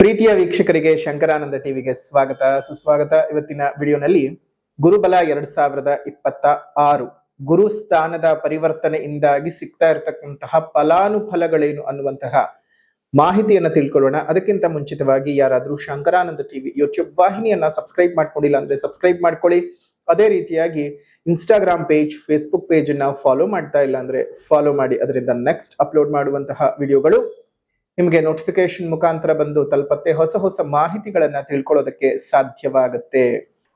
ಪ್ರೀತಿಯ ವೀಕ್ಷಕರಿಗೆ ಶಂಕರಾನಂದ ಟಿವಿಗೆ ಸ್ವಾಗತ ಸುಸ್ವಾಗತ. ಇವತ್ತಿನ ವಿಡಿಯೋನಲ್ಲಿ ಗುರುಬಲ 2026 ಗುರು ಸ್ಥಾನದ ಪರಿವರ್ತನೆಯಿಂದಾಗಿ ಸಿಗ್ತಾ ಇರತಕ್ಕಂತಹ ಫಲಾನುಫಲಗಳೇನು ಅನ್ನುವಂತಹ ಮಾಹಿತಿಯನ್ನ ತಿಳ್ಕೊಳ್ಳೋಣ. ಅದಕ್ಕಿಂತ ಮುಂಚಿತವಾಗಿ ಯಾರಾದ್ರೂ ಶಂಕರಾನಂದ ಟಿವಿ ಯೂಟ್ಯೂಬ್ ವಾಹಿನಿಯನ್ನ ಸಬ್ಸ್ಕ್ರೈಬ್ ಮಾಡ್ಕೊಂಡಿಲ್ಲ ಅಂದ್ರೆ ಸಬ್ಸ್ಕ್ರೈಬ್ ಮಾಡ್ಕೊಳ್ಳಿ. ಅದೇ ರೀತಿಯಾಗಿ ಇನ್ಸ್ಟಾಗ್ರಾಮ್ ಪೇಜ್, ಫೇಸ್ಬುಕ್ ಪೇಜ್ ಅನ್ನ ಫಾಲೋ ಮಾಡ್ತಾ ಇಲ್ಲ ಅಂದ್ರೆ ಫಾಲೋ ಮಾಡಿ. ಅದರಿಂದ ನೆಕ್ಸ್ಟ್ ಅಪ್ಲೋಡ್ ಮಾಡುವಂತಹ ವಿಡಿಯೋಗಳು ನಿಮಗೆ ನೋಟಿಫಿಕೇಶನ್ ಮುಖಾಂತರ ಬಂದು ತಲುಪತ್ತೆ. ಹೊಸ ಹೊಸ ಮಾಹಿತಿಗಳನ್ನ ತಿಳ್ಕೊಳ್ಳೋದಕ್ಕೆ ಸಾಧ್ಯವಾಗುತ್ತೆ.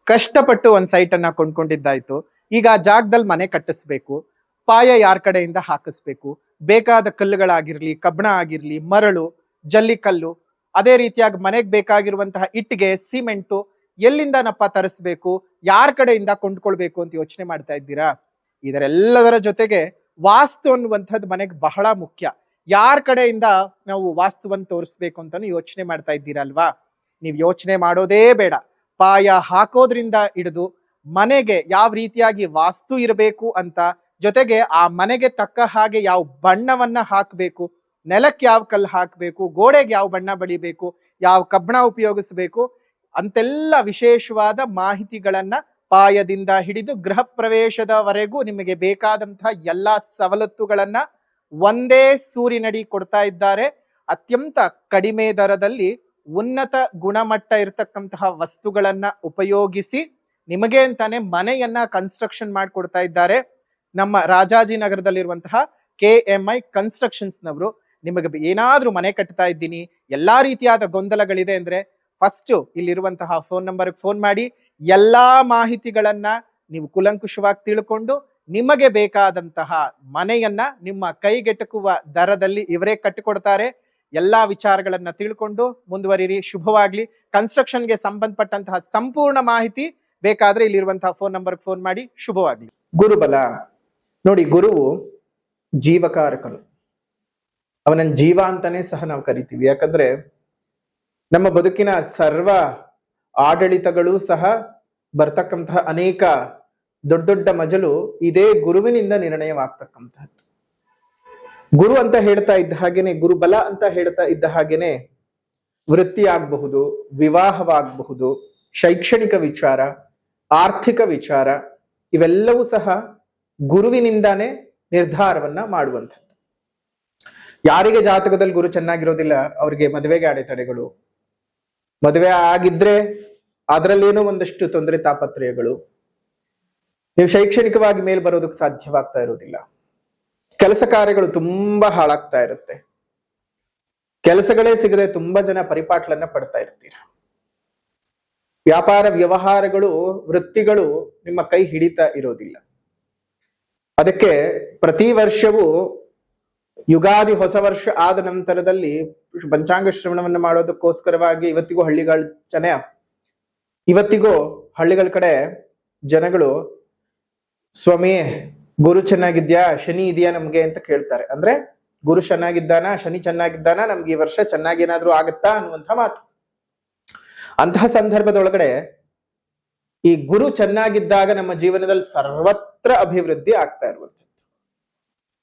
ಕಷ್ಟಪಟ್ಟು ಒಂದ್ ಸೈಟ್ ಅನ್ನ ಕೊಂಡ್ಕೊಂಡಿದ್ದಾಯ್ತು. ಈಗ ಆ ಜಾಗದಲ್ಲಿ ಮನೆ ಕಟ್ಟಿಸ್ಬೇಕು. ಪಾಯ ಯಾರ ಕಡೆಯಿಂದ ಹಾಕಿಸ್ಬೇಕು, ಬೇಕಾದ ಕಲ್ಲುಗಳಾಗಿರ್ಲಿ, ಕಬ್ಬಣ ಆಗಿರ್ಲಿ, ಮರಳು, ಜಲ್ಲಿಕಲ್ಲು, ಅದೇ ರೀತಿಯಾಗಿ ಮನೆಗೆ ಬೇಕಾಗಿರುವಂತಹ ಇಟ್ಟಿಗೆ, ಸಿಮೆಂಟು ಎಲ್ಲಿಂದನಪ್ಪ ತರಿಸ್ಬೇಕು, ಯಾರ ಕಡೆಯಿಂದ ಕೊಂಡ್ಕೊಳ್ಬೇಕು ಅಂತ ಯೋಚನೆ ಮಾಡ್ತಾ ಇದ್ದೀರಾ? ಇದರೆಲ್ಲದರ ಜೊತೆಗೆ ವಾಸ್ತು ಅನ್ನುವಂಥದ್ದು ಮನೆಗೆ ಬಹಳ ಮುಖ್ಯ. ಯಾರ ಕಡೆಯಿಂದ ನಾವು ವಾಸ್ತುವನ್ನು ತೋರಿಸ್ಬೇಕು ಅಂತಾನು ಯೋಚನೆ ಮಾಡ್ತಾ ಇದ್ದೀರಲ್ವಾ? ನೀವು ಯೋಚನೆ ಮಾಡೋದೇ ಬೇಡ. ಪಾಯ ಹಾಕೋದ್ರಿಂದ ಹಿಡಿದು ಮನೆಗೆ ಯಾವ ರೀತಿಯಾಗಿ ವಾಸ್ತು ಇರಬೇಕು ಅಂತ, ಜೊತೆಗೆ ಆ ಮನೆಗೆ ತಕ್ಕ ಹಾಗೆ ಯಾವ ಬಣ್ಣವನ್ನ ಹಾಕಬೇಕು, ನೆಲಕ್ಕೆ ಯಾವ ಕಲ್ಲು ಹಾಕಬೇಕು, ಗೋಡೆಗೆ ಯಾವ ಬಣ್ಣ ಬಳಿಬೇಕು, ಯಾವ ಕಬ್ಬಣ ಉಪಯೋಗಿಸ್ಬೇಕು ಅಂತೆಲ್ಲ ವಿಶೇಷವಾದ ಮಾಹಿತಿಗಳನ್ನ ಪಾಯದಿಂದ ಹಿಡಿದು ಗೃಹ ಪ್ರವೇಶದವರೆಗೂ ನಿಮಗೆ ಬೇಕಾದಂತಹ ಎಲ್ಲಾ ಸವಲತ್ತುಗಳನ್ನ ಒಂದೇ ಸೂರಿನಡಿ ಕೊಡ್ತಾ ಇದ್ದಾರೆ. ಅತ್ಯಂತ ಕಡಿಮೆ ದರದಲ್ಲಿ ಉನ್ನತ ಗುಣಮಟ್ಟ ಇರತಕ್ಕಂತಹ ವಸ್ತುಗಳನ್ನ ಉಪಯೋಗಿಸಿ ನಿಮಗೆ ಅಂತಾನೆ ಮನೆಯನ್ನ ಕನ್ಸ್ಟ್ರಕ್ಷನ್ ಮಾಡಿಕೊಡ್ತಾ ಇದ್ದಾರೆ. ನಮ್ಮ ರಾಜಾಜಿನಗರದಲ್ಲಿರುವಂತಹ KMI ಕನ್ಸ್ಟ್ರಕ್ಷನ್ಸ್ ನವರು ನಿಮಗೆ ಏನಾದ್ರೂ ಮನೆ ಕಟ್ತಾ ಇದ್ದೀನಿ, ಎಲ್ಲಾ ರೀತಿಯಾದ ಗೊಂದಲಗಳಿದೆ ಅಂದ್ರೆ ಫಸ್ಟ್ ಇಲ್ಲಿರುವಂತಹ ಫೋನ್ ನಂಬರ್ಗೆ ಫೋನ್ ಮಾಡಿ ಎಲ್ಲಾ ಮಾಹಿತಿಗಳನ್ನ ನೀವು ಕುಲಂಕುಷವಾಗಿ ತಿಳ್ಕೊಂಡು ನಿಮಗೆ ಬೇಕಾದಂತಹ ಮನೆಯನ್ನ ನಿಮ್ಮ ಕೈಗೆಟಕುವ ದರದಲ್ಲಿ ಇವರೇ ಕಟ್ಟಿಕೊಡ್ತಾರೆ. ಎಲ್ಲಾ ವಿಚಾರಗಳನ್ನ ತಿಳ್ಕೊಂಡು ಮುಂದುವರಿರಿ. ಶುಭವಾಗ್ಲಿ. ಕನ್ಸ್ಟ್ರಕ್ಷನ್ಗೆ ಸಂಬಂಧಪಟ್ಟಂತಹ ಸಂಪೂರ್ಣ ಮಾಹಿತಿ ಬೇಕಾದ್ರೆ ಇಲ್ಲಿರುವಂತಹ ಫೋನ್ ನಂಬರ್ಗೆ ಫೋನ್ ಮಾಡಿ. ಶುಭವಾಗ್ಲಿ. ಗುರುಬಲ ನೋಡಿ, ಗುರುವು ಜೀವಕಾರಕನು. ಅವನನ್ನ ಜೀವ ಅಂತಾನೆ ಸಹ ನಾವು ಕರಿತೀವಿ. ಯಾಕಂದ್ರೆ ನಮ್ಮ ಬದುಕಿನ ಸರ್ವ ಆಡಳಿತಗಳು ಸಹ ಬರ್ತಕ್ಕಂತಹ ಅನೇಕ ದೊಡ್ಡ ದೊಡ್ಡ ಮಜಲು ಇದೇ ಗುರುವಿನಿಂದ ನಿರ್ಣಯವಾಗ್ತಕ್ಕಂತಹದ್ದು. ಗುರು ಅಂತ ಹೇಳ್ತಾ ಇದ್ದ ಹಾಗೇನೆ, ಗುರುಬಲ ಅಂತ ಹೇಳ್ತಾ ಇದ್ದ ಹಾಗೇನೆ ವೃತ್ತಿ ಆಗಬಹುದು, ವಿವಾಹವಾಗಬಹುದು, ಶೈಕ್ಷಣಿಕ ವಿಚಾರ, ಆರ್ಥಿಕ ವಿಚಾರ, ಇವೆಲ್ಲವೂ ಸಹ ಗುರುವಿನಿಂದಾನೇ ನಿರ್ಧಾರವನ್ನ ಮಾಡುವಂಥದ್ದು. ಯಾರಿಗೆ ಜಾತಕದಲ್ಲಿ ಗುರು ಚೆನ್ನಾಗಿರೋದಿಲ್ಲ ಅವರಿಗೆ ಮದುವೆಗೆ ಅಡೆತಡೆಗಳು, ಮದುವೆ ಆಗಿದ್ರೆ ಅದರಲ್ಲೇನೋ ಒಂದಷ್ಟು ತೊಂದರೆ ತಾಪತ್ರಯಗಳು, ನೀವು ಶೈಕ್ಷಣಿಕವಾಗಿ ಮೇಲ್ ಬರೋದಕ್ಕೆ ಸಾಧ್ಯವಾಗ್ತಾ ಇರೋದಿಲ್ಲ, ಕೆಲಸ ಕಾರ್ಯಗಳು ತುಂಬಾ ಹಾಳಾಗ್ತಾ ಇರುತ್ತೆ, ಕೆಲಸಗಳೇ ಸಿಗದೆ ತುಂಬಾ ಜನ ಪರಿಪಾಟ್ಲನ್ನ ಪಡ್ತಾ ಇರ್ತೀರ, ವ್ಯಾಪಾರ ವ್ಯವಹಾರಗಳು, ವೃತ್ತಿಗಳು ನಿಮ್ಮ ಕೈ ಹಿಡಿತಾ ಇರೋದಿಲ್ಲ. ಅದಕ್ಕೆ ಪ್ರತಿ ವರ್ಷವೂ ಯುಗಾದಿ ಹೊಸ ವರ್ಷ ಆದ ನಂತರದಲ್ಲಿ ಪಂಚಾಂಗ ಶ್ರವಣವನ್ನು ಮಾಡೋದಕ್ಕೋಸ್ಕರವಾಗಿ ಇವತ್ತಿಗೂ ಹಳ್ಳಿಗಳ ಕಡೆ ಜನಗಳು ಸ್ವಾಮಿ ಗುರು ಚೆನ್ನಾಗಿದ್ಯಾ, ಶನಿ ಇದೆಯಾ ನಮ್ಗೆ ಅಂತ ಕೇಳ್ತಾರೆ. ಅಂದ್ರೆ ಗುರು ಚೆನ್ನಾಗಿದ್ದಾನ, ಶನಿ ಚೆನ್ನಾಗಿದ್ದಾನ, ನಮ್ಗೆ ಈ ವರ್ಷ ಚೆನ್ನಾಗಿ ಏನಾದ್ರೂ ಆಗತ್ತಾ ಅನ್ನುವಂಥ ಮಾತು. ಅಂತಹ ಸಂದರ್ಭದೊಳಗಡೆ ಈ ಗುರು ಚೆನ್ನಾಗಿದ್ದಾಗ ನಮ್ಮ ಜೀವನದಲ್ಲಿ ಸರ್ವತ್ರ ಅಭಿವೃದ್ಧಿ ಆಗ್ತಾ ಇರುವಂಥದ್ದು,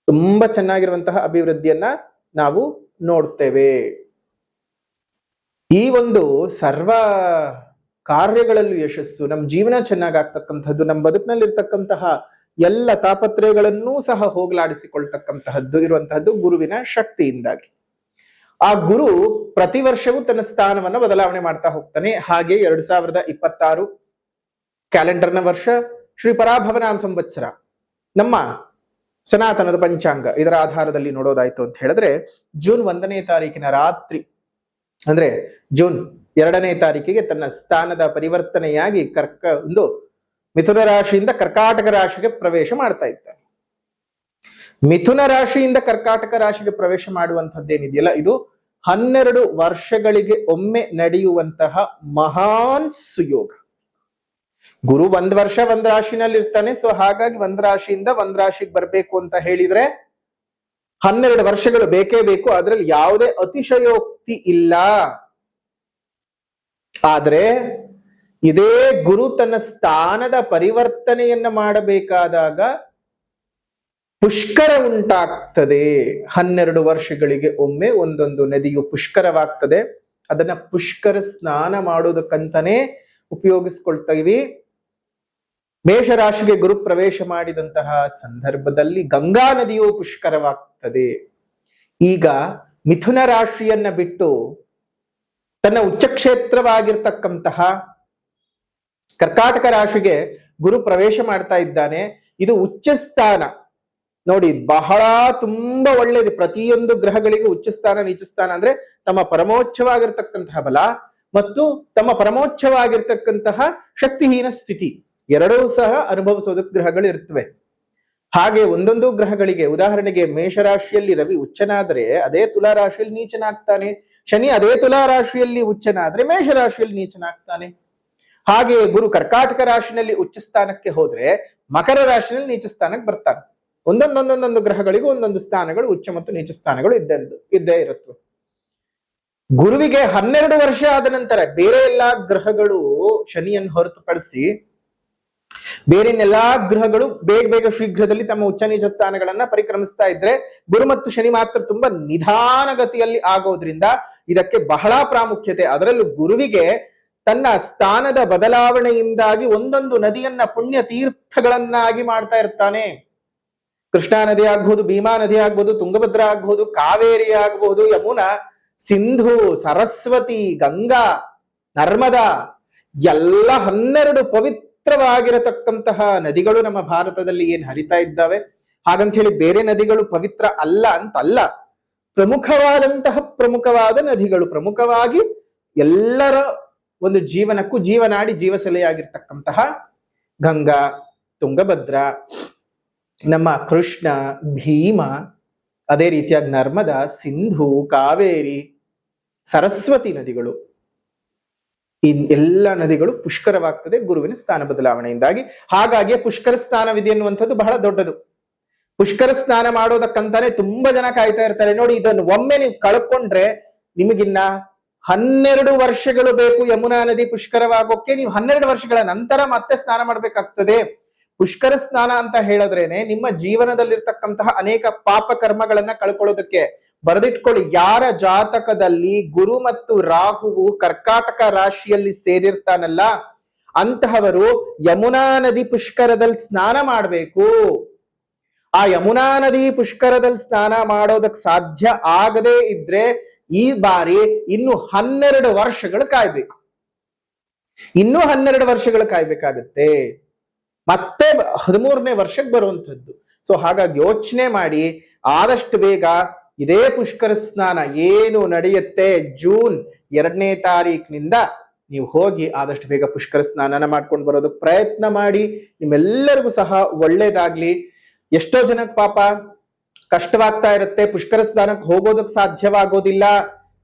ತುಂಬಾ ಚೆನ್ನಾಗಿರುವಂತಹ ಅಭಿವೃದ್ಧಿಯನ್ನ ನಾವು ನೋಡ್ತೇವೆ. ಈ ಒಂದು ಸರ್ವ ಕಾರ್ಯಗಳಲ್ಲೂ ಯಶಸ್ಸು, ನಮ್ಮ ಜೀವನ ಚೆನ್ನಾಗಾಗ್ತಕ್ಕಂಥದ್ದು, ನಮ್ಮ ಬದುಕಿನಲ್ಲಿ ಇರ್ತಕ್ಕಂತಹ ಎಲ್ಲ ತಾಪತ್ರಯಗಳನ್ನೂ ಸಹ ಹೋಗಲಾಡಿಸಿಕೊಳ್ತಕ್ಕಂತಹದ್ದು ಇರುವಂತಹದ್ದು ಗುರುವಿನ ಶಕ್ತಿಯಿಂದಾಗಿ. ಆ ಗುರು ಪ್ರತಿ ವರ್ಷವೂ ತನ್ನ ಸ್ಥಾನವನ್ನ ಬದಲಾವಣೆ ಮಾಡ್ತಾ ಹೋಗ್ತಾನೆ. ಹಾಗೆ 2026 ಕ್ಯಾಲೆಂಡರ್ನ ವರ್ಷ ಶ್ರೀ ಪರಾಭವನಾಮ ಸಂವತ್ಸರ, ನಮ್ಮ ಸನಾತನದ ಪಂಚಾಂಗ, ಇದರ ಆಧಾರದಲ್ಲಿ ನೋಡೋದಾಯ್ತು ಅಂತ ಹೇಳಿದ್ರೆ ಜೂನ್ 1ನೇ ತಾರೀಕಿನ ರಾತ್ರಿ, ಅಂದ್ರೆ ಜೂನ್ 2ನೇ ತಾರೀಕಿಗೆ ತನ್ನ ಸ್ಥಾನದ ಪರಿವರ್ತನೆಯಾಗಿ ಮಿಥುನ ರಾಶಿಯಿಂದ ಕರ್ಕಾಟಕ ರಾಶಿಗೆ ಪ್ರವೇಶ ಮಾಡ್ತಾ ಇದ್ದಾನೆ. ಮಿಥುನ ರಾಶಿಯಿಂದ ಕರ್ಕಾಟಕ ರಾಶಿಗೆ ಪ್ರವೇಶ ಮಾಡುವಂತದ್ದೇನಿದೆಯಲ್ಲ, ಇದು 12 ವರ್ಷಗಳಿಗೆ ಒಮ್ಮೆ ನಡೆಯುವಂತಹ ಮಹಾನ್ ಸುಯೋಗ. ಗುರು 1 ವರ್ಷ 1 ರಾಶಿನಲ್ಲಿ ಇರ್ತಾನೆ. ಸೊ ಹಾಗಾಗಿ 1 ರಾಶಿಯಿಂದ 1 ರಾಶಿಗೆ ಬರ್ಬೇಕು ಅಂತ ಹೇಳಿದ್ರೆ 12 ವರ್ಷಗಳು ಬೇಕೇ ಬೇಕು. ಅದ್ರಲ್ಲಿ ಯಾವುದೇ ಅತಿಶಯೋಕ್ತಿ ಇಲ್ಲ. ಆದ್ರೆ ಇದೇ ಗುರು ತನ್ನ ಸ್ಥಾನದ ಪರಿವರ್ತನೆಯನ್ನ ಮಾಡಬೇಕಾದಾಗ ಪುಷ್ಕರ ಉಂಟಾಗ್ತದೆ. 12 ವರ್ಷಗಳಿಗೆ ಒಮ್ಮೆ ಒಂದೊಂದು ನದಿಯು ಪುಷ್ಕರವಾಗ್ತದೆ. ಅದನ್ನ ಪುಷ್ಕರ ಸ್ನಾನ ಮಾಡೋದಕ್ಕಂತಾನೆ ಉಪಯೋಗಿಸ್ಕೊಳ್ತೀವಿ. ಮೇಷರಾಶಿಗೆ ಗುರು ಪ್ರವೇಶ ಮಾಡಿದಂತಹ ಸಂದರ್ಭದಲ್ಲಿ ಗಂಗಾ ನದಿಯು ಪುಷ್ಕರವಾಗ್ತದೆ. ಈಗ ಮಿಥುನ ರಾಶಿಯನ್ನ ಬಿಟ್ಟು ತನ್ನ ಉಚ್ಚಕ್ಷೇತ್ರವಾಗಿರ್ತಕ್ಕಂತಹ ಕರ್ಕಾಟಕ ರಾಶಿಗೆ ಗುರು ಪ್ರವೇಶ ಮಾಡ್ತಾ ಇದ್ದಾನೆ. ಇದು ಉಚ್ಚ ಸ್ಥಾನ ನೋಡಿ, ಬಹಳ ತುಂಬಾ ಒಳ್ಳೇದು. ಪ್ರತಿಯೊಂದು ಗ್ರಹಗಳಿಗೂ ಉಚ್ಚಸ್ಥಾನ ನೀಚಸ್ಥಾನ ಅಂದ್ರೆ ತಮ್ಮ ಪರಮೋಚ್ಚವಾಗಿರ್ತಕ್ಕಂತಹ ಬಲ ಮತ್ತು ತಮ್ಮ ಪರಮೋಚ್ಚವಾಗಿರ್ತಕ್ಕಂತಹ ಶಕ್ತಿಹೀನ ಸ್ಥಿತಿ ಎರಡೂ ಸಹ ಅನುಭವಿಸೋದಕ್ಕೆ ಗ್ರಹಗಳು ಇರ್ತವೆ. ಹಾಗೆ ಒಂದೊಂದು ಗ್ರಹಗಳಿಗೆ, ಉದಾಹರಣೆಗೆ ಮೇಷರಾಶಿಯಲ್ಲಿ ರವಿ ಉಚ್ಚನಾದ್ರೆ ಅದೇ ತುಲಾ ರಾಶಿಯಲ್ಲಿ ನೀಚನಾಗ್ತಾನೆ. ಶನಿ ಅದೇ ತುಲಾ ರಾಶಿಯಲ್ಲಿ ಉಚ್ಚನಾದ್ರೆ ಮೇಷರಾಶಿಯಲ್ಲಿ ನೀಚನಾಗ್ತಾನೆ. ಹಾಗೆ ಗುರು ಕರ್ಕಾಟಕ ರಾಶಿನಲ್ಲಿ ಉಚ್ಚ ಸ್ಥಾನಕ್ಕೆ ಹೋದ್ರೆ ಮಕರ ರಾಶಿಯಲ್ಲಿ ನೀಚ ಸ್ಥಾನಕ್ಕೆ ಬರ್ತಾನೆ. ಒಂದೊಂದೊಂದೊಂದೊಂದು ಗ್ರಹಗಳಿಗೂ ಒಂದೊಂದು ಸ್ಥಾನಗಳು ಉಚ್ಚ ಮತ್ತು ನೀಚ ಸ್ಥಾನಗಳು ಇದ್ದೇ ಇರುತ್ತವೆ. ಗುರುವಿಗೆ 12 ವರ್ಷ ಆದ ನಂತರ ಬೇರೆ ಎಲ್ಲಾ ಗ್ರಹಗಳು ಶನಿಯನ್ನು ಹೊರತುಪಡಿಸಿ ಬೇರೆನೆಲ್ಲಾ ಗ್ರಹಗಳು ಬೇಗ ಶೀಘ್ರದಲ್ಲಿ ತಮ್ಮ ಉಚ್ಚ ನೀಚ ಸ್ಥಾನಗಳನ್ನ ಪರಿಕ್ರಮಿಸ್ತಾ ಇದ್ರೆ, ಗುರು ಮತ್ತು ಶನಿ ಮಾತ್ರ ತುಂಬಾ ನಿಧಾನಗತಿಯಲ್ಲಿ ಆಗೋದ್ರಿಂದ ಇದಕ್ಕೆ ಬಹಳ ಪ್ರಾಮುಖ್ಯತೆ. ಅದರಲ್ಲೂ ಗುರುವಿಗೆ ತನ್ನ ಸ್ಥಾನದ ಬದಲಾವಣೆಯಿಂದಾಗಿ ಒಂದೊಂದು ನದಿಯನ್ನ ಪುಣ್ಯ ತೀರ್ಥಗಳನ್ನಾಗಿ ಮಾಡ್ತಾ ಇರ್ತಾನೆ. ಕೃಷ್ಣಾ ನದಿ ಆಗ್ಬಹುದು, ಭೀಮಾ ನದಿ ಆಗ್ಬಹುದು, ತುಂಗಭದ್ರ ಆಗ್ಬಹುದು, ಕಾವೇರಿ ಆಗ್ಬಹುದು, ಯಮುನಾ, ಸಿಂಧು, ಸರಸ್ವತಿ, ಗಂಗಾ, ನರ್ಮದಾ ಎಲ್ಲ 12 ಪವಿತ್ರವಾಗಿರತಕ್ಕಂತಹ ನದಿಗಳು ನಮ್ಮ ಭಾರತದಲ್ಲಿ ಏನ್ ಹರಿತಾ ಇದ್ದಾವೆ. ಹಾಗಂತ ಹೇಳಿ ಬೇರೆ ನದಿಗಳು ಪವಿತ್ರ ಅಲ್ಲ ಅಂತಲ್ಲ. ಪ್ರಮುಖವಾದ ನದಿಗಳು, ಪ್ರಮುಖವಾಗಿ ಎಲ್ಲರ ಒಂದು ಜೀವನಕ್ಕೂ ಜೀವನಾಡಿ ಜೀವಸೆಲೆಯಾಗಿರ್ತಕ್ಕಂತಹ ಗಂಗಾ, ತುಂಗಭದ್ರ, ನಮ್ಮ ಕೃಷ್ಣ, ಭೀಮ, ಅದೇ ರೀತಿಯಾಗಿ ನರ್ಮದಾ, ಸಿಂಧು, ಕಾವೇರಿ, ಸರಸ್ವತಿ ನದಿಗಳು, ಈ ಎಲ್ಲ ನದಿಗಳು ಪುಷ್ಕರವಾಗ್ತದೆ ಗುರುವಿನ ಸ್ಥಾನ ಬದಲಾವಣೆಯಿಂದಾಗಿ. ಹಾಗಾಗಿ ಪುಷ್ಕರ ಸ್ನಾನವಿದೆ ಎನ್ನುವಂಥದ್ದು ಬಹಳ ದೊಡ್ಡದು. ಪುಷ್ಕರ ಸ್ನಾನ ಮಾಡೋದಕ್ಕಂತಾನೆ ತುಂಬಾ ಜನ ಕಾಯ್ತಾ ಇರ್ತಾರೆ. ನೋಡಿ, ಇದನ್ನು ಒಮ್ಮೆ ನೀವು ಕಳ್ಕೊಂಡ್ರೆ ನಿಮಗಿನ್ನ 12 ವರ್ಷಗಳು ಬೇಕು ಯಮುನಾ ನದಿ ಪುಷ್ಕರವಾಗೋಕೆ. ನೀವು 12 ವರ್ಷಗಳ ನಂತರ ಮತ್ತೆ ಸ್ನಾನ ಮಾಡ್ಬೇಕಾಗ್ತದೆ. ಪುಷ್ಕರ ಸ್ನಾನ ಅಂತ ಹೇಳಿದ್ರೇನೆ ನಿಮ್ಮ ಜೀವನದಲ್ಲಿರ್ತಕ್ಕಂತಹ ಅನೇಕ ಪಾಪ ಕರ್ಮಗಳನ್ನ ಕಳ್ಕೊಳ್ಳೋದಕ್ಕೆ. ಬರೆದಿಟ್ಕೊಳ್ಳಿ, ಯಾರ ಜಾತಕದಲ್ಲಿ ಗುರು ಮತ್ತು ರಾಹುವು ಕರ್ಕಾಟಕ ರಾಶಿಯಲ್ಲಿ ಸೇರಿರ್ತಾನಲ್ಲ ಅಂತಹವರು ಯಮುನಾ ನದಿ ಪುಷ್ಕರದಲ್ಲಿ ಸ್ನಾನ ಮಾಡ್ಬೇಕು. ಆ ಯಮುನಾ ನದಿ ಪುಷ್ಕರದಲ್ಲಿ ಸ್ನಾನ ಮಾಡೋದಕ್ಕೆ ಸಾಧ್ಯ ಆಗದೇ ಇದ್ರೆ ಈ ಬಾರಿ ಇನ್ನು 12 ವರ್ಷಗಳು ಕಾಯ್ಬೇಕು. ಇನ್ನೂ 12 ವರ್ಷಗಳು ಕಾಯ್ಬೇಕಾಗತ್ತೆ. ಮತ್ತೆ 13ನೇ ವರ್ಷಕ್ಕೆ ಬರುವಂಥದ್ದು. ಸೊ ಹಾಗಾಗಿ ಯೋಚನೆ ಮಾಡಿ ಆದಷ್ಟು ಬೇಗ ಇದೇ ಪುಷ್ಕರ ಸ್ನಾನ ಏನು ನಡೆಯುತ್ತೆ ಜೂನ್ 2ನೇ ತಾರೀಕಿನಿಂದ ನೀವು ಹೋಗಿ ಆದಷ್ಟು ಬೇಗ ಪುಷ್ಕರ ಸ್ನಾನನ ಮಾಡ್ಕೊಂಡು ಬರೋದಕ್ಕೆ ಪ್ರಯತ್ನ ಮಾಡಿ. ನಿಮ್ಮೆಲ್ಲರಿಗೂ ಸಹ ಒಳ್ಳೇದಾಗ್ಲಿ. ಎಷ್ಟೋ ಜನಕ್ಕೆ ಪಾಪ ಕಷ್ಟವಾಗ್ತಾ ಇರುತ್ತೆ, ಪುಷ್ಕರ ಸ್ನಾನಕ್ಕೆ ಹೋಗೋದಕ್ಕೆ ಸಾಧ್ಯವಾಗೋದಿಲ್ಲ,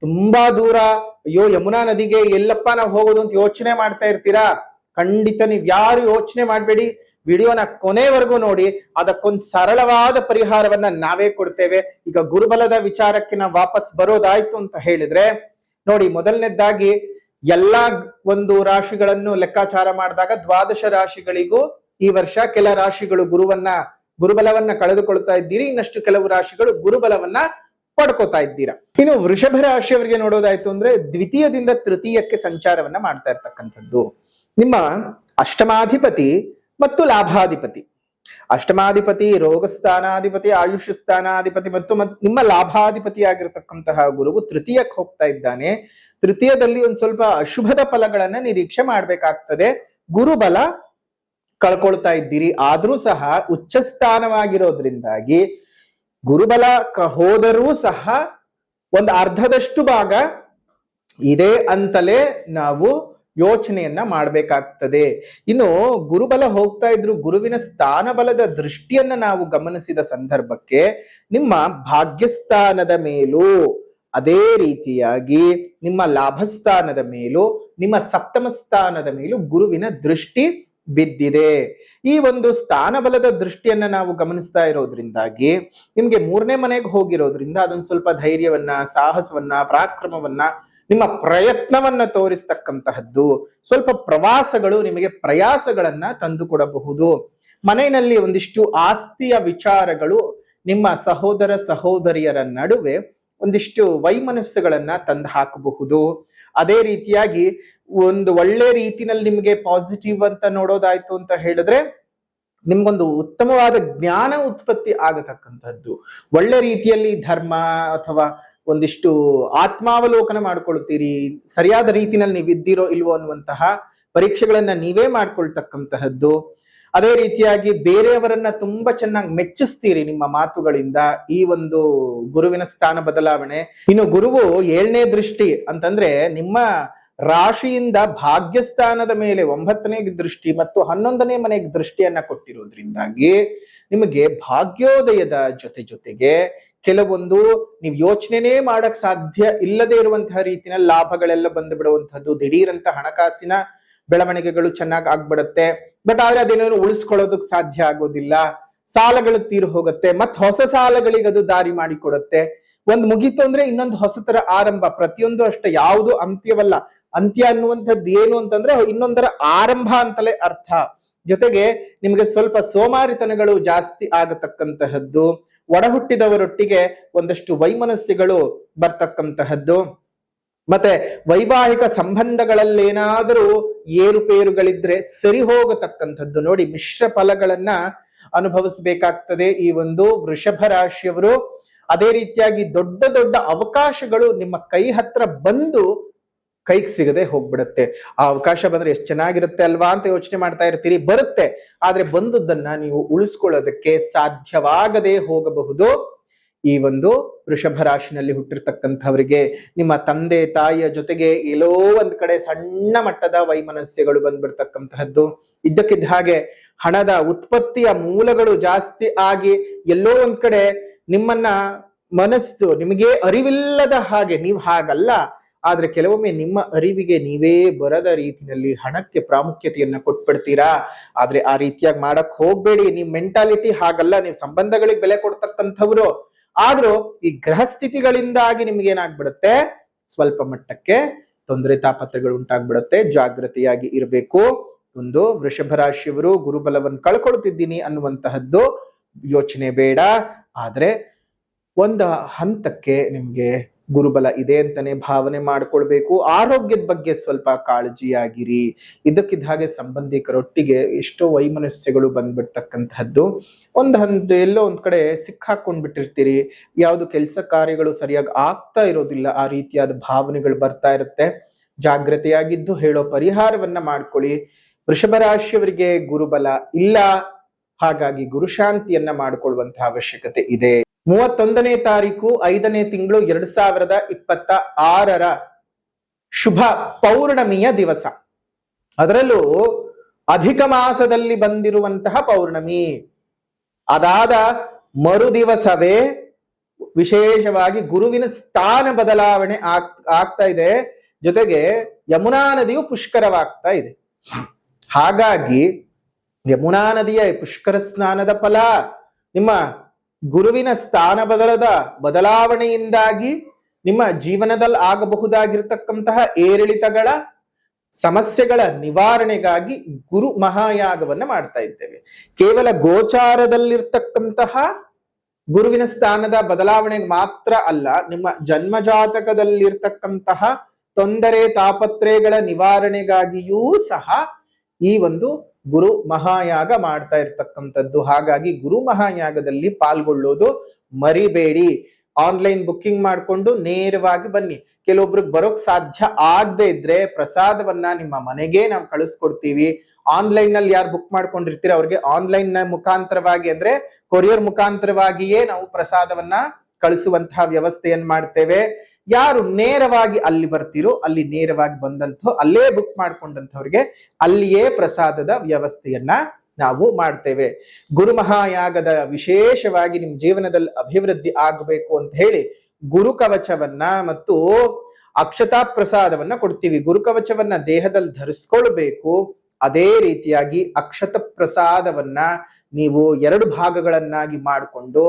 ತುಂಬಾ ದೂರ, ಅಯ್ಯೋ ಯಮುನಾ ನದಿಗೆ ಎಲ್ಲಪ್ಪ ನಾವು ಹೋಗೋದು ಅಂತ ಯೋಚನೆ ಮಾಡ್ತಾ ಇರ್ತೀರಾ. ಖಂಡಿತ ನೀವ್ ಯಾರು ಯೋಚನೆ ಮಾಡ್ಬೇಡಿ. ವಿಡಿಯೋನ ಕೊನೆವರೆಗೂ ನೋಡಿ, ಅದಕ್ಕೊಂದು ಸರಳವಾದ ಪರಿಹಾರವನ್ನ ನಾವೇ ಕೊಡ್ತೇವೆ. ಈಗ ಗುರುಬಲದ ವಿಚಾರಕ್ಕೆ ನಾವು ವಾಪಸ್ ಬರೋದಾಯ್ತು ಅಂತ ಹೇಳಿದ್ರೆ ನೋಡಿ, ಮೊದಲನೇದಾಗಿ ಎಲ್ಲಾ ಒಂದು ರಾಶಿಗಳನ್ನು ಲೆಕ್ಕಾಚಾರ ಮಾಡಿದಾಗ 12 ರಾಶಿಗಳಿಗೂ ಈ ವರ್ಷ ಕೆಲ ರಾಶಿಗಳು ಗುರುಬಲವನ್ನ ಕಳೆದುಕೊಳ್ತಾ ಇದ್ದೀರಿ, ಇನ್ನಷ್ಟು ಕೆಲವು ರಾಶಿಗಳು ಗುರುಬಲವನ್ನ ಪಡ್ಕೋತಾ ಇದ್ದೀರಾ. ಇನ್ನು ವೃಷಭ ರಾಶಿಯವರಿಗೆ ನೋಡೋದಾಯ್ತು ಅಂದ್ರೆ ದ್ವಿತೀಯದಿಂದ ತೃತೀಯಕ್ಕೆ ಸಂಚಾರವನ್ನ ಮಾಡ್ತಾ ಇರ್ತಕ್ಕಂಥದ್ದು. ನಿಮ್ಮ ಅಷ್ಟಮಾಧಿಪತಿ ಮತ್ತು ಲಾಭಾಧಿಪತಿ, ಅಷ್ಟಮಾಧಿಪತಿ ರೋಗಸ್ಥಾನಾಧಿಪತಿ, ಆಯುಷ್ ಸ್ಥಾನಾಧಿಪತಿ ಮತ್ತು ನಿಮ್ಮ ಲಾಭಾಧಿಪತಿ ಆಗಿರತಕ್ಕಂತಹ ಗುರುವು ತೃತೀಯಕ್ಕೆ ಹೋಗ್ತಾ ಇದ್ದಾನೆ. ತೃತೀಯದಲ್ಲಿ ಒಂದ್ ಸ್ವಲ್ಪ ಅಶುಭದ ಫಲಗಳನ್ನ ನಿರೀಕ್ಷೆ ಮಾಡ್ಬೇಕಾಗ್ತದೆ. ಗುರುಬಲ ಕಳ್ಕೊಳ್ತಾ ಇದ್ದೀರಿ. ಆದ್ರೂ ಸಹ ಉಚ್ಚ ಸ್ಥಾನವಾಗಿರೋದ್ರಿಂದಾಗಿ ಗುರುಬಲ ಹೋದರೂ ಸಹ ಒಂದು ಅರ್ಧದಷ್ಟು ಭಾಗ ಇದೆ ಅಂತಲೇ ನಾವು ಯೋಚನೆಯನ್ನ ಮಾಡ್ಬೇಕಾಗ್ತದೆ. ಇನ್ನು ಗುರುಬಲ ಹೋಗ್ತಾ ಇದ್ರು ಗುರುವಿನ ಸ್ಥಾನ ಬಲದ ದೃಷ್ಟಿಯನ್ನ ನಾವು ಗಮನಿಸಿದ ಸಂದರ್ಭಕ್ಕೆ ನಿಮ್ಮ ಭಾಗ್ಯಸ್ಥಾನದ ಮೇಲೂ ಅದೇ ರೀತಿಯಾಗಿ ನಿಮ್ಮ ಲಾಭಸ್ಥಾನದ ಮೇಲೂ ನಿಮ್ಮ ಸಪ್ತಮ ಸ್ಥಾನದ ಮೇಲೂ ಗುರುವಿನ ದೃಷ್ಟಿ ಬಿದ್ದಿದೆ. ಈ ಒಂದು ಸ್ಥಾನ ಬಲದ ದೃಷ್ಟಿಯನ್ನ ನಾವು ಗಮನಿಸ್ತಾ ಇರೋದ್ರಿಂದಾಗಿ ನಿಮ್ಗೆ 3ನೇ ಮನೆಗೆ ಹೋಗಿರೋದ್ರಿಂದ ಅದೊಂದು ಸ್ವಲ್ಪ ಧೈರ್ಯವನ್ನ, ಸಾಹಸವನ್ನ, ಪರಾಕ್ರಮವನ್ನ, ನಿಮ್ಮ ಪ್ರಯತ್ನವನ್ನ ತೋರಿಸ್ತಕ್ಕಂತಹದ್ದು. ಸ್ವಲ್ಪ ಪ್ರವಾಸಗಳು ನಿಮಗೆ ಪ್ರಯಾಸಗಳನ್ನ ತಂದು ಕೊಡಬಹುದು. ಮನೆಯಲ್ಲಿ ಒಂದಿಷ್ಟು ಆಸ್ತಿಯ ವಿಚಾರಗಳು ನಿಮ್ಮ ಸಹೋದರ ಸಹೋದರಿಯರ ನಡುವೆ ಒಂದಿಷ್ಟು ವೈಮನಸ್ಸುಗಳನ್ನ ತಂದು ಹಾಕಬಹುದು. ಅದೇ ರೀತಿಯಾಗಿ ಒಂದು ಒಳ್ಳೆ ರೀತಿನಲ್ಲಿ ನಿಮ್ಗೆ ಪಾಸಿಟಿವ್ ಅಂತ ನೋಡೋದಾಯ್ತು ಅಂತ ಹೇಳಿದ್ರೆ ನಿಮ್ಗೊಂದು ಉತ್ತಮವಾದ ಜ್ಞಾನ ಉತ್ಪತ್ತಿ ಆಗತಕ್ಕಂಥದ್ದು, ಒಳ್ಳೆ ರೀತಿಯಲ್ಲಿ ಧರ್ಮ ಅಥವಾ ಒಂದಿಷ್ಟು ಆತ್ಮಾವಲೋಕನ ಮಾಡ್ಕೊಳ್ತೀರಿ, ಸರಿಯಾದ ರೀತಿನಲ್ಲಿ ನೀವು ಇದ್ದೀರೋ ಇಲ್ವೋ ಅನ್ನುವಂತಹ ಪರೀಕ್ಷೆಗಳನ್ನ ನೀವೇ ಮಾಡ್ಕೊಳ್ತಕ್ಕಂತಹದ್ದು. ಅದೇ ರೀತಿಯಾಗಿ ಬೇರೆಯವರನ್ನ ತುಂಬಾ ಚೆನ್ನಾಗಿ ಮೆಚ್ಚಿಸ್ತೀರಿ ನಿಮ್ಮ ಮಾತುಗಳಿಂದ, ಈ ಒಂದು ಗುರುವಿನ ಸ್ಥಾನ ಬದಲಾವಣೆ. ಇನ್ನು ಗುರುವು 7ನೇ ದೃಷ್ಟಿ ಅಂತಂದ್ರೆ ನಿಮ್ಮ ರಾಶಿಯಿಂದ ಭಾಗ್ಯಸ್ಥಾನದ ಮೇಲೆ 9ನೇ ದೃಷ್ಟಿ ಮತ್ತು 11ನೇ ಮನೆಗೆ ದೃಷ್ಟಿಯನ್ನ ಕೊಟ್ಟಿರೋದ್ರಿಂದಾಗಿ ನಿಮಗೆ ಭಾಗ್ಯೋದಯದ ಜೊತೆಗೆ ಕೆಲವೊಂದು ನೀವು ಯೋಚನೆನೇ ಮಾಡಕ್ ಸಾಧ್ಯ ಇಲ್ಲದೆ ಇರುವಂತಹ ರೀತಿಯ ಲಾಭಗಳೆಲ್ಲ ಬಂದು ಬಿಡುವಂತಹದ್ದು, ದಿಢೀರಂತ ಹಣಕಾಸಿನ ಬೆಳವಣಿಗೆಗಳು ಚೆನ್ನಾಗಿ ಆಗ್ಬಿಡುತ್ತೆ. ಬಟ್ ಆದ್ರೆ ಅದೇನೋ ಉಳಿಸ್ಕೊಳ್ಳೋದಕ್ ಸಾಧ್ಯ ಆಗೋದಿಲ್ಲ, ಸಾಲಗಳು ತೀರು ಹೋಗುತ್ತೆ, ಮತ್ ಹೊಸ ಸಾಲಗಳಿಗೆ ಅದು ದಾರಿ ಮಾಡಿಕೊಡುತ್ತೆ. ಒಂದ್ ಮುಗೀತು ಅಂದ್ರೆ ಇನ್ನೊಂದು ಹೊಸತರ ಆರಂಭ, ಪ್ರತಿಯೊಂದು ಅಷ್ಟೇ, ಯಾವುದು ಅಂತ್ಯವಲ್ಲ. ಅಂತ್ಯ ಅನ್ನುವಂಥದ್ದು ಏನು ಅಂತಂದ್ರೆ ಇನ್ನೊಂದರ ಆರಂಭ ಅಂತಲೇ ಅರ್ಥ. ಜೊತೆಗೆ ನಿಮಗೆ ಸ್ವಲ್ಪ ಸೋಮಾರಿತನಗಳು ಜಾಸ್ತಿ ಆಗತಕ್ಕಂತಹದ್ದು, ಒಡ ಹುಟ್ಟಿದವರೊಟ್ಟಿಗೆ ಒಂದಷ್ಟು ವೈಮನಸ್ಯಗಳು ಬರ್ತಕ್ಕಂತಹದ್ದು, ಮತ್ತೆ ವೈವಾಹಿಕ ಸಂಬಂಧಗಳಲ್ಲೇನಾದರೂ ಏರುಪೇರುಗಳಿದ್ರೆ ಸರಿ ಹೋಗತಕ್ಕಂಥದ್ದು. ನೋಡಿ, ಮಿಶ್ರ ಫಲಗಳನ್ನ ಅನುಭವಿಸಬೇಕಾಗ್ತದೆ ಈ ಒಂದು ವೃಷಭ ರಾಶಿಯವರು. ಅದೇ ರೀತಿಯಾಗಿ ದೊಡ್ಡ ದೊಡ್ಡ ಅವಕಾಶಗಳು ನಿಮ್ಮ ಕೈ ಹತ್ರ ಬಂದು ಕೈಗೆ ಸಿಗದೆ ಹೋಗ್ಬಿಡುತ್ತೆ. ಆ ಅವಕಾಶ ಬಂದ್ರೆ ಎಷ್ಟು ಚೆನ್ನಾಗಿರುತ್ತೆ ಅಲ್ವಾ ಅಂತ ಯೋಚನೆ ಮಾಡ್ತಾ ಇರ್ತೀರಿ, ಬರುತ್ತೆ, ಆದ್ರೆ ಬಂದದ್ದನ್ನ ನೀವು ಉಳಿಸ್ಕೊಳ್ಳೋದಕ್ಕೆ ಸಾಧ್ಯವಾಗದೆ ಹೋಗಬಹುದು. ಈ ಒಂದು ವೃಷಭ ರಾಶಿನಲ್ಲಿ ಹುಟ್ಟಿರ್ತಕ್ಕಂಥವರಿಗೆ ನಿಮ್ಮ ತಂದೆ ತಾಯಿಯ ಜೊತೆಗೆ ಎಲ್ಲೋ ಒಂದ್ ಕಡೆ ಸಣ್ಣ ಮಟ್ಟದ ವೈಮನಸ್ಯಗಳು ಬಂದ್ಬಿಡ್ತಕ್ಕಂತಹದ್ದು, ಇದ್ದಕ್ಕಿದ್ದ ಹಾಗೆ ಹಣದ ಉತ್ಪತ್ತಿಯ ಮೂಲಗಳು ಜಾಸ್ತಿ ಆಗಿ ಎಲ್ಲೋ ಒಂದ್ ಕಡೆ ನಿಮ್ಮನ್ನ ಮನಸ್ಸು ನಿಮಗೆ ಅರಿವಿಲ್ಲದ ಹಾಗೆ, ನೀವು ಹಾಗಲ್ಲ, ಆದ್ರೆ ಕೆಲವೊಮ್ಮೆ ನಿಮ್ಮ ಅರಿವಿಗೆ ನೀವೇ ಬರದ ರೀತಿಯಲ್ಲಿ ಹಣಕ್ಕೆ ಪ್ರಾಮುಖ್ಯತೆಯನ್ನ ಕೊಟ್ಬಿಡ್ತೀರಾ. ಆದ್ರೆ ಆ ರೀತಿಯಾಗಿ ಮಾಡಕ್ ಹೋಗ್ಬೇಡಿ, ನಿಮ್ ಮೆಂಟಾಲಿಟಿ ಹಾಗಲ್ಲ, ನೀವು ಸಂಬಂಧಗಳಿಗೆ ಬೆಲೆ ಕೊಡ್ತಕ್ಕಂಥವ್ರು. ಆದ್ರೂ ಈ ಗ್ರಹ ಸ್ಥಿತಿಗಳಿಂದಾಗಿ ನಿಮ್ಗೇನಾಗ್ಬಿಡುತ್ತೆ, ಸ್ವಲ್ಪ ಮಟ್ಟಕ್ಕೆ ತೊಂದರೆ ತಾಪತ್ರಗಳು ಉಂಟಾಗ್ಬಿಡುತ್ತೆ, ಜಾಗೃತಿಯಾಗಿ ಇರಬೇಕು. ಒಂದು ವೃಷಭ ರಾಶಿಯವರು ಗುರುಬಲವನ್ನು ಕಳ್ಕೊಳ್ತಿದ್ದೀನಿ ಅನ್ನುವಂತಹದ್ದು ಯೋಚನೆ ಬೇಡ. ಆದ್ರೆ ಒಂದು ಹಂತಕ್ಕೆ ನಿಮ್ಗೆ ಗುರುಬಲ ಇದೆ ಅಂತಾನೆ ಭಾವನೆ ಮಾಡ್ಕೊಳ್ಬೇಕು. ಆರೋಗ್ಯದ ಬಗ್ಗೆ ಸ್ವಲ್ಪ ಕಾಳಜಿಯಾಗಿರಿ. ಇದಕ್ಕಿದ್ದ ಹಾಗೆ ಸಂಬಂಧಿಕರೊಟ್ಟಿಗೆ ಎಷ್ಟೋ ವೈಮನಸ್ಯಗಳು ಬಂದ್ಬಿಡ್ತಕ್ಕಂತಹದ್ದು, ಎಲ್ಲೋ ಒಂದ್ ಕಡೆ ಸಿಕ್ಕಾಕೊಂಡ್ಬಿಟ್ಟಿರ್ತೀರಿ, ಯಾವುದು ಕೆಲಸ ಕಾರ್ಯಗಳು ಸರಿಯಾಗಿ ಆಗ್ತಾ ಇರೋದಿಲ್ಲ, ಆ ರೀತಿಯಾದ ಭಾವನೆಗಳು ಬರ್ತಾ ಇರುತ್ತೆ. ಜಾಗೃತೆಯಾಗಿದ್ದು ಹೇಳೋ ಪರಿಹಾರವನ್ನ ಮಾಡ್ಕೊಳ್ಳಿ. ವೃಷಭ ರಾಶಿಯವರಿಗೆ ಗುರುಬಲ ಇಲ್ಲ, ಹಾಗಾಗಿ ಗುರುಶಾಂತಿಯನ್ನ ಮಾಡಿಕೊಳ್ಳುವಂತಹ ಅವಶ್ಯಕತೆ ಇದೆ. 31ನೇ ತಾರೀಕು 5ನೇ ತಿಂಗಳು 2026 ಶುಭ ಪೌರ್ಣಮಿಯ ದಿವಸ, ಅದರಲ್ಲೂ ಅಧಿಕ ಮಾಸದಲ್ಲಿ ಬಂದಿರುವಂತಹ ಪೌರ್ಣಮಿ. ಅದಾದ ಮರು ದಿವಸವೇ ವಿಶೇಷವಾಗಿ ಗುರುವಿನ ಸ್ಥಾನ ಬದಲಾವಣೆ ಆಗ್ತಾ ಇದೆ, ಜೊತೆಗೆ ಯಮುನಾ ನದಿಯು ಪುಷ್ಕರವಾಗ್ತಾ ಇದೆ. ಹಾಗಾಗಿ ಯಮುನಾ ನದಿಯ ಪುಷ್ಕರ ಸ್ನಾನದ ಫಲ, ನಿಮ್ಮ ಗುರುವಿನ ಸ್ಥಾನ ಬದಲಾವಣೆಯಿಂದಾಗಿ ನಿಮ್ಮ ಜೀವನದಲ್ಲಿ ಆಗಬಹುದಾಗಿರ್ತಕ್ಕಂತಹ ಏರಿಳಿತಗಳ ಸಮಸ್ಯೆಗಳ ನಿವಾರಣೆಗಾಗಿ ಗುರು ಮಹಾಯಾಗವನ್ನ ಮಾಡ್ತಾ ಇದ್ದೇವೆ. ಕೇವಲ ಗೋಚಾರದಲ್ಲಿರ್ತಕ್ಕಂತಹ ಗುರುವಿನ ಸ್ಥಾನದ ಬದಲಾವಣೆಗೆ ಮಾತ್ರ ಅಲ್ಲ, ನಿಮ್ಮ ಜನ್ಮ ಜಾತಕದಲ್ಲಿರ್ತಕ್ಕಂತಹ ತೊಂದರೆ ತಾಪತ್ರೆಗಳ ನಿವಾರಣೆಗಾಗಿಯೂ ಸಹ ಈ ಒಂದು ಗುರು ಮಹಾಯಾಗ ಮಾಡ್ತಾ ಇರ್ತಕ್ಕಂಥದ್ದು. ಹಾಗಾಗಿ ಗುರು ಮಹಾಯಾಗದಲ್ಲಿ ಪಾಲ್ಗೊಳ್ಳೋದು ಮರಿಬೇಡಿ. ಆನ್ಲೈನ್ ಬುಕ್ಕಿಂಗ್ ಮಾಡ್ಕೊಂಡು ನೇರವಾಗಿ ಬನ್ನಿ. ಕೆಲವೊಬ್ರಿಗೆ ಬರೋಕ್ ಸಾಧ್ಯ ಆಗದೆ ಇದ್ರೆ ಪ್ರಸಾದವನ್ನ ನಿಮ್ಮ ಮನೆಗೆ ನಾವು ಕಳಿಸ್ಕೊಡ್ತೀವಿ. ಆನ್ಲೈನ್ ನಲ್ಲಿ ಯಾರು ಬುಕ್ ಮಾಡ್ಕೊಂಡಿರ್ತೀರ ಅವ್ರಿಗೆ ಆನ್ಲೈನ್ ನ ಮುಖಾಂತರವಾಗಿ ಅಂದ್ರೆ ಕೊರಿಯರ್ ಮುಖಾಂತರವಾಗಿಯೇ ನಾವು ಪ್ರಸಾದವನ್ನ ಕಳಿಸುವಂತಹ ವ್ಯವಸ್ಥೆಯನ್ನ ಮಾಡ್ತೇವೆ. ಯಾರು ನೇರವಾಗಿ ಅಲ್ಲಿ ಬರ್ತಿರೋ ಅಲ್ಲಿ ನೇರವಾಗಿ ಬಂದಂಥ ಅಲ್ಲೇ ಬುಕ್ ಮಾಡ್ಕೊಂಡಂಥವ್ರಿಗೆ ಅಲ್ಲಿಯೇ ಪ್ರಸಾದದ ವ್ಯವಸ್ಥೆಯನ್ನ ನಾವು ಮಾಡ್ತೇವೆ. ಗುರು ಮಹಾಯಾಗದ ವಿಶೇಷವಾಗಿ ನಿಮ್ ಜೀವನದಲ್ಲಿ ಅಭಿವೃದ್ಧಿ ಆಗಬೇಕು ಅಂತ ಹೇಳಿ ಗುರು ಕವಚವನ್ನ ಮತ್ತು ಅಕ್ಷತಾ ಪ್ರಸಾದವನ್ನ ಕೊಡ್ತೀವಿ. ಗುರು ಕವಚವನ್ನ ದೇಹದಲ್ಲಿ ಧರಿಸ್ಕೊಳ್ಬೇಕು. ಅದೇ ರೀತಿಯಾಗಿ ಅಕ್ಷತ ಪ್ರಸಾದವನ್ನ ನೀವು 2 ಭಾಗಗಳನ್ನಾಗಿ ಮಾಡಿಕೊಂಡು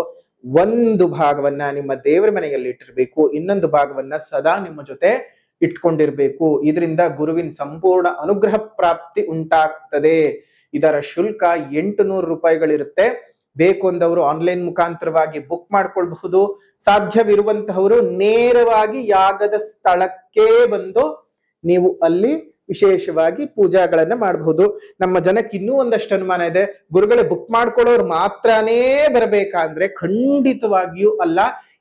ಒಂದು ಭಾಗವನ್ನ ನಿಮ್ಮ ದೇವರ ಮನೆಯಲ್ಲಿ ಇಟ್ಟಿರ್ಬೇಕು, ಇನ್ನೊಂದು ಭಾಗವನ್ನ ಸದಾ ನಿಮ್ಮ ಜೊತೆ ಇಟ್ಕೊಂಡಿರ್ಬೇಕು. ಇದರಿಂದ ಗುರುವಿನ ಸಂಪೂರ್ಣ ಅನುಗ್ರಹ ಪ್ರಾಪ್ತಿ ಉಂಟಾಗ್ತದೆ. ಇದರ ಶುಲ್ಕ 800 ರೂಪಾಯಿಗಳಿರುತ್ತೆ. ಬೇಕು ಅಂದವರು ಆನ್ಲೈನ್ ಮುಖಾಂತರವಾಗಿ ಬುಕ್ ಮಾಡ್ಕೊಳ್ಬಹುದು. ಸಾಧ್ಯವಿರುವಂತಹವರು ನೇರವಾಗಿ ಯಾಗದ ಸ್ಥಳಕ್ಕೆ ಬಂದು ನೀವು ಅಲ್ಲಿ ವಿಶೇಷವಾಗಿ ಪೂಜಾಗಳನ್ನ ಮಾಡಬಹುದು. ನಮ್ಮ ಜನಕ್ಕೆ ಇನ್ನೂ ಒಂದಷ್ಟು ಅನುಮಾನ ಇದೆ, ಗುರುಗಳೇ ಬುಕ್ ಮಾಡ್ಕೊಳ್ಳೋರು ಮಾತ್ರನೇ ಬರಬೇಕಂದ್ರೆ ಖಂಡಿತವಾಗಿಯೂ ಅಲ್ಲ.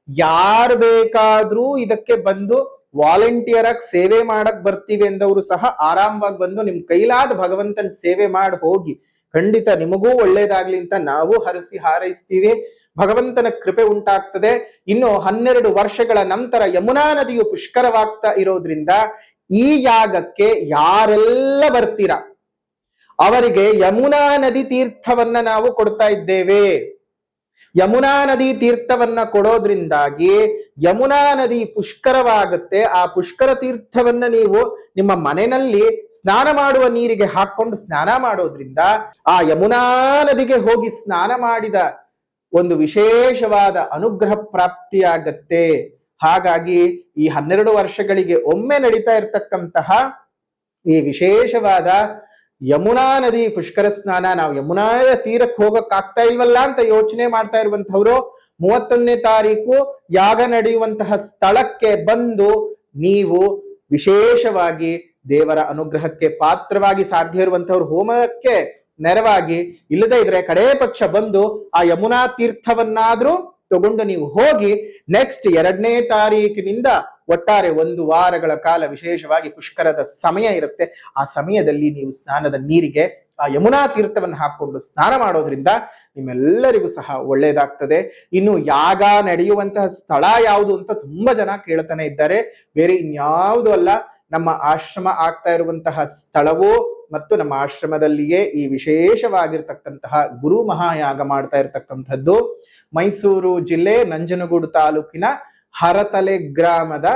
ಯಾರು ಬೇಕಾದ್ರೂ ಇದಕ್ಕೆ ಬಂದು ವಾಲಂಟಿಯರ್ ಆಗಿ ಸೇವೆ ಮಾಡಕ್ ಬರ್ತೀವಿ ಎಂದವರು ಸಹ ಆರಾಮವಾಗಿ ಬಂದು ನಿಮ್ ಕೈಲಾದ ಭಗವಂತನ ಸೇವೆ ಮಾಡಿ ಹೋಗಿ. ಖಂಡಿತ ನಿಮಗೂ ಒಳ್ಳೇದಾಗ್ಲಿ ಅಂತ ನಾವು ಹರಸಿ ಹಾರೈಸ್ತೀವಿ. ಭಗವಂತನ ಕೃಪೆ ಉಂಟಾಗ್ತದೆ. ಇನ್ನು 12 ವರ್ಷಗಳ ನಂತರ ಯಮುನಾ ನದಿಯು ಪುಷ್ಕರವಾಗ್ತಾ ಇರೋದ್ರಿಂದ ಈ ಯಾಗಕ್ಕೆ ಯಾರೆಲ್ಲ ಬರ್ತೀರಾ ಅವರಿಗೆ ಯಮುನಾ ನದಿ ತೀರ್ಥವನ್ನ ನಾವು ಕೊಡ್ತಾ ಇದ್ದೇವೆ. ಯಮುನಾ ನದಿ ತೀರ್ಥವನ್ನ ಕೊಡೋದ್ರಿಂದಾಗಿ ಯಮುನಾ ನದಿ ಪುಷ್ಕರವಾಗುತ್ತೆ. ಆ ಪುಷ್ಕರ ತೀರ್ಥವನ್ನ ನೀವು ನಿಮ್ಮ ಮನೆಯಲ್ಲಿ ಸ್ನಾನ ಮಾಡುವ ನೀರಿಗೆ ಹಾಕೊಂಡು ಸ್ನಾನ ಮಾಡೋದ್ರಿಂದ ಆ ಯಮುನಾ ನದಿಗೆ ಹೋಗಿ ಸ್ನಾನ ಮಾಡಿದ ಒಂದು ವಿಶೇಷವಾದ ಅನುಗ್ರಹ ಪ್ರಾಪ್ತಿಯಾಗತ್ತೆ. ಹಾಗಾಗಿ ಈ 12 ವರ್ಷಗಳಿಗೆ ಒಮ್ಮೆ ನಡೀತಾ ಇರತಕ್ಕಂತಹ ಈ ವಿಶೇಷವಾದ ಯಮುನಾ ನದಿ ಪುಷ್ಕರ ಸ್ನಾನ, ನಾವು ಯಮುನಾ ತೀರಕ್ಕೆ ಹೋಗಕ್ ಆಗ್ತಾ ಇಲ್ವಲ್ಲ ಅಂತ ಯೋಚನೆ ಮಾಡ್ತಾ ಇರುವಂತವ್ರು 31ನೇ ತಾರೀಕು ಯಾಗ ನಡೆಯುವಂತಹ ಸ್ಥಳಕ್ಕೆ ಬಂದು ನೀವು ವಿಶೇಷವಾಗಿ ದೇವರ ಅನುಗ್ರಹಕ್ಕೆ ಪಾತ್ರವಾಗಿ ಸಾಧ್ಯ ಇರುವಂತವ್ರು ಹೋಮಕ್ಕೆ ನೆರವಾಗಿ, ಇಲ್ಲದೇ ಇದ್ರೆ ಕಡೇ ಪಕ್ಷ ಬಂದು ಆ ಯಮುನಾ ತೀರ್ಥವನ್ನಾದ್ರೂ ತಗೊಂಡು ನೀವು ಹೋಗಿ ನೆಕ್ಸ್ಟ್ 2ನೇ ತಾರೀಕಿನಿಂದ ಒಟ್ಟಾರೆ 1 ವಾರಗಳ ಕಾಲ ವಿಶೇಷವಾಗಿ ಪುಷ್ಕರದ ಸಮಯ ಇರುತ್ತೆ. ಆ ಸಮಯದಲ್ಲಿ ನೀವು ಸ್ನಾನದ ನೀರಿಗೆ ಆ ಯಮುನಾ ತೀರ್ಥವನ್ನು ಹಾಕೊಂಡು ಸ್ನಾನ ಮಾಡೋದ್ರಿಂದ ನಿಮ್ಮೆಲ್ಲರಿಗೂ ಸಹ ಒಳ್ಳೇದಾಗ್ತದೆ. ಇನ್ನು ಯಾಗ ನಡೆಯುವಂತಹ ಸ್ಥಳ ಯಾವುದು ಅಂತ ತುಂಬಾ ಜನ ಕೇಳ್ತಾನೆ ಇದ್ದಾರೆ. ಬೇರೆ ಇನ್ಯಾವುದು ಅಲ್ಲ, ನಮ್ಮ ಆಶ್ರಮ ಆಗ್ತಾ ಇರುವಂತಹ ಸ್ಥಳವು ಮತ್ತು ನಮ್ಮ ಆಶ್ರಮದಲ್ಲಿಯೇ ಈ ವಿಶೇಷವಾಗಿರ್ತಕ್ಕಂತಹ ಗುರು ಮಹಾಯಾಗ ಮಾಡ್ತಾ ಇರತಕ್ಕಂಥದ್ದು ಮೈಸೂರು ಜಿಲ್ಲೆ ನಂಜನಗೂಡು ತಾಲೂಕಿನ ಹರತಲೆ ಗ್ರಾಮದ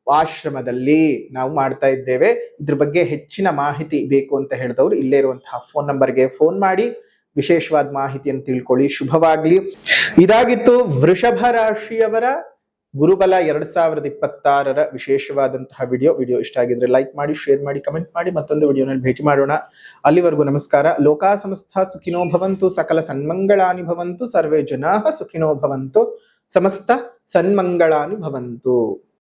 ಆಶ್ರಮದಲ್ಲಿ ನಾವು ಮಾಡ್ತಾ ಇದ್ದೇವೆ. ಇದ್ರ ಬಗ್ಗೆ ಹೆಚ್ಚಿನ ಮಾಹಿತಿ ಬೇಕು ಅಂತ ಹೇಳಿದವರು ಇಲ್ಲೇ ಇರುವಂತಹ ಫೋನ್ ನಂಬರ್ಗೆ ಫೋನ್ ಮಾಡಿ ವಿಶೇಷವಾದ ಮಾಹಿತಿಯನ್ನು ತಿಳ್ಕೊಳ್ಳಿ. ಶುಭವಾಗ್ಲಿ. ಇದಾಗಿತ್ತು ವೃಷಭ ರಾಶಿಯವರ ಗುರುಬಲ 2026ರ ವಿಶೇಷವಾದಂತಹ ವಿಡಿಯೋ ಇಷ್ಟ ಆಗಿದ್ರೆ ಲೈಕ್ ಮಾಡಿ, ಶೇರ್ ಮಾಡಿ, ಕಮೆಂಟ್ ಮಾಡಿ. ಮತ್ತೊಂದು ವಿಡಿಯೋನಲ್ಲಿ ಭೇಟಿ ಮಾಡೋಣ. ಅಲ್ಲಿವರೆಗೂ ನಮಸ್ಕಾರ. ಲೋಕಾ ಸಮಸ್ತ ಸುಖಿನೋ ಭವಂತು, ಸಕಲ ಸನ್ಮಂಗಳಾನಿ ಭವಂತು, ಸರ್ವೇ ಜನಾಃ ಸುಖಿನೋ ಭವಂತು, ಸಮಸ್ತ ಸನ್ಮಂಗಳಾನಿ ಭವಂತು.